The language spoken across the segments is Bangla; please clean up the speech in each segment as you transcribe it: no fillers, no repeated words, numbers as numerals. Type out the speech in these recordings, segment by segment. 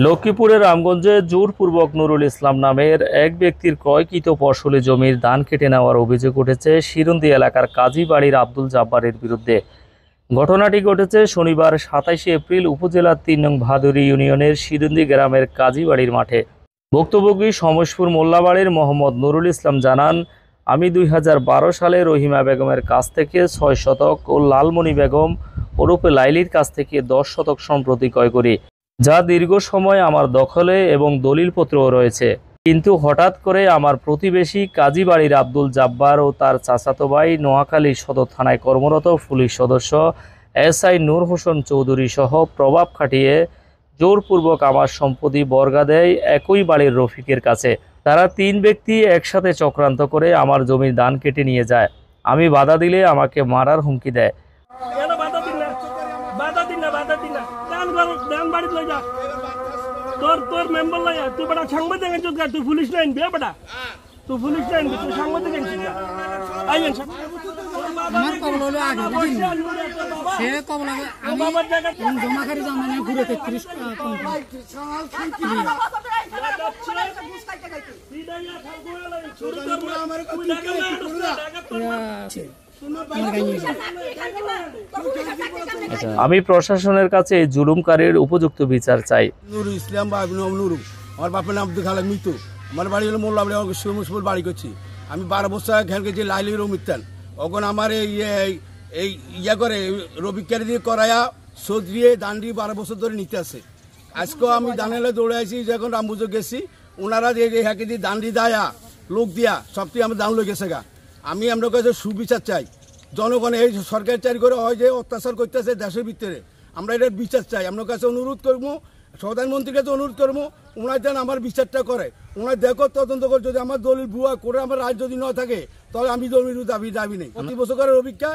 লক্ষ্মীপুরের রামগঞ্জে জোরপূর্বক নুরুল ইসলাম নামের এক ব্যক্তির ক্রয়কৃত ফসলি জমির ধান কেটে নেওয়ার অভিযোগ উঠেছে শিরুন্দি এলাকার কাজী বাড়ির আব্দুল জাব্বারের বিরুদ্ধে। ঘটনাটি ঘটেছে শনিবার ২৭ এপ্রিল উপজেলার ৩ নং ভাদুরী ইউনিয়নের শিরুন্দি গ্রামের কাজী বাড়ির মাঠে। ভুক্তভোগী সমসপুর মোল্লাবাড়ির মোহাম্মদ নুরুল ইসলাম জানান, আমি ২০১২ সালে রহিমা বেগমের কাছ থেকে ৬ শতক ও লালমণি বেগম ওরফে লাইলির কাছ থেকে ১০ শতক সম্পত্তি ক্রয় করি, যা দীর্ঘ সময় আমার দখলে এবং দলিলপত্রও রয়েছে। কিন্তু হঠাৎ করে আমার প্রতিবেশী কাজী বাড়ির আব্দুল জাব্বার ও তার চাচাতো ভাই নোয়াখালী সদর থানায় কর্মরত পুলিশ সদস্য এসআই নূর হোসেন চৌধুরী সহ প্রভাব খাটিয়ে জোরপূর্বক আমার সম্পত্তি বর্গা দেয় একই বাড়ির রফিকের কাছে। তারা ৩ ব্যক্তি একসাথে চক্রান্ত করে আমার জমির ধান কেটে নিয়ে যায়। আমি বাধা দিলে আমাকে মারার হুমকি দেয়। তোর মেম্বার লাই তুই বড় সাংবাদিক আছিস, তুই পুলিশ লাইন বে বড়, তুই পুলিশ লাইন তুই সাংবাদিক আছিস। আইন আমার কবল হলো আগে বুঝিনি সে কবল আমি জমাখারি জমানে ঘুরে 33 আমি প্রশাসনের কাছে এই জুলুমকারীর উপযুক্ত বিচার চাই। নুরুল ইসলাম বা নুরু, আমার বাপের নাম আব্দুল খালেক মৃত্যু। আমার বাড়ি হলো মোল্লাবাড়ি, সুমসপুর বাড়ি করছি। আমি 12 বছর খেলকে যে লাইলির অমিতান ওখন আমার এই ইয়া করে রবিকারি দিয়ে করায়া সদরিয়ে দান্ডি 12 বছর ধরে নিতে আসে। আজকেও আমি দানেলে দৌড়ে আসি, যখন রামবুজো গেছি ওনারা হ্যাকে দিয়ে দান্ডি দায়া লোক দিয়া সবটি আমার দাম লই গেছে গা। আমি আমরা কাছে সুবিচার চাই। জনগণে এই সরকার চারি করে হয় যে অত্যাচার করতেছে দেশের ভিতরে, আমরা এটার বিচার চাই। আপনার কাছে অনুরোধ করবো, প্রধানমন্ত্রীর কাছে অনুরোধ করবো, ওনার যেন আমার বিচারটা করে। ওনার দেখো তদন্ত করে, যদি আমার দলিল ভুয়া করে আমার রায় যদি না থাকে তাহলে আমি দলিল দাবি নেই। প্রতি বছর করে অভিজ্ঞা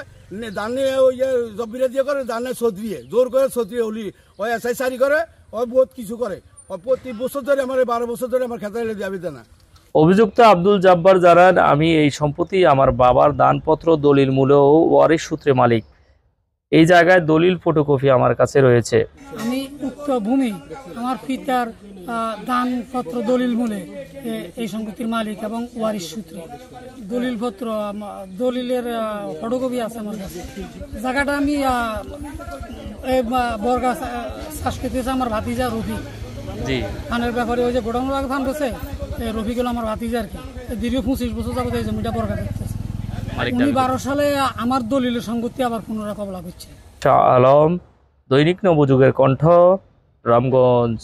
দানে ওই জব্বিরা দিয়ে করে, দানে সদরিয়ে জোর করে সদরিয়ে হলি ওই এসআই সারি করে, ওই বহুত কিছু করে। প্রতি বছর ধরে আমার 12 বছর ধরে আমার খেতে দাবি দেনা। অভিযুক্ত আব্দুল জাব্বার জানান, আমি এই সম্পত্তি আমার বাবার দানপত্র দলিল মূল্য ও ওয়ারিশ সূত্রে মালিক। এই জায়গায় দলিল ফটোকপি আমার কাছে রয়েছে। আমি উক্ত ভূমি আমার পিতার দানপত্র দলিল মূলে এই সম্পত্তির মালিক এবং ওয়ারিশ সূত্রে দলিলপত্র দলিলের ফটোকপি আছে আমার কাছে। জায়গাটা আমি বর্গা চাষ করতেছে আমার ভাতিজা রফিক ধানের ব্যাপারে। ওই যে গোডাউন ধান রয়েছে রফিক হলো আমার ভাতিজা আর কি। দীর্ঘ 25 বছর যাবত এই জমিটা বর্গা করতেছে। 2012 সালে আমার দলিলের সম্পত্তি আবার পুনরায় কবলা করছে। শাহ আলম, দৈনিক নবযুগের কণ্ঠ, রামগঞ্জ।